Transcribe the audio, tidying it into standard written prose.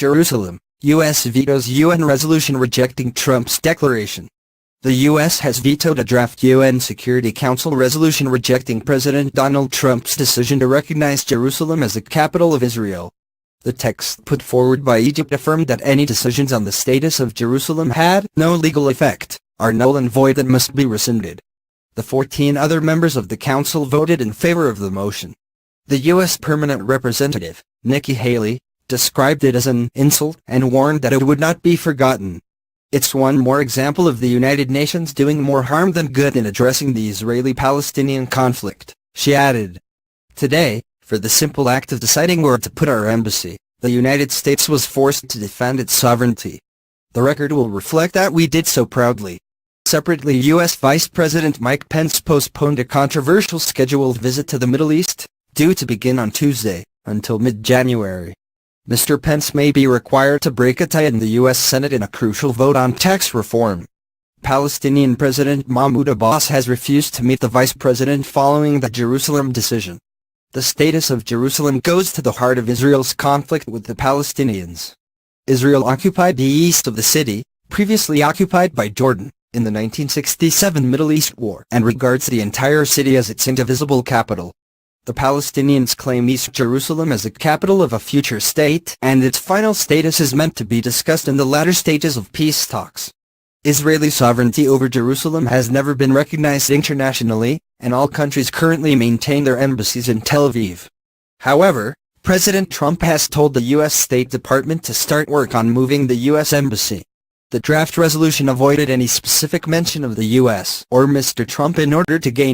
Jerusalem, U.S. vetoes UN resolution rejecting Trump's declaration. The U.S. has vetoed a draft UN Security Council resolution rejecting President Donald Trump's decision to recognize Jerusalem as the capital of Israel. The text put forward by Egypt affirmed that any decisions on the status of Jerusalem had no legal effect, are null and void, and must be rescinded. The 14 other members of the council voted in favor of the motion. The U.S. Permanent Representative, Nikki Haley, described it as an insult and warned that it would not be forgotten. It's one more example of the United Nations doing more harm than good in addressing the Israeli-Palestinian conflict, she added. Today, for the simple act of deciding where to put our embassy, the United States was forced to defend its sovereignty. The record will reflect that we did so proudly. Separately, US Vice-President Mike Pence postponed a controversial scheduled visit to the Middle East, due to begin on Tuesday, until mid-January. Mr. Pence may be required to break a tie in the U.S. Senate in a crucial vote on tax reform. Palestinian President Mahmoud Abbas has refused to meet the vice president following the Jerusalem decision. The status of Jerusalem goes to the heart of Israel's conflict with the Palestinians. Israel occupied the east of the city, previously occupied by Jordan, in the 1967 Middle East War, and regards the entire city as its indivisible capital. The Palestinians claim East Jerusalem as the capital of a future state, and its final status is meant to be discussed in the latter stages of peace talks. Israeli sovereignty over Jerusalem has never been recognized internationally, and all countries currently maintain their embassies in Tel Aviv. However, President Trump has told the U.S. State Department to start work on moving the U.S. embassy. The draft resolution avoided any specific mention of the U.S. or Mr. Trump in order to gain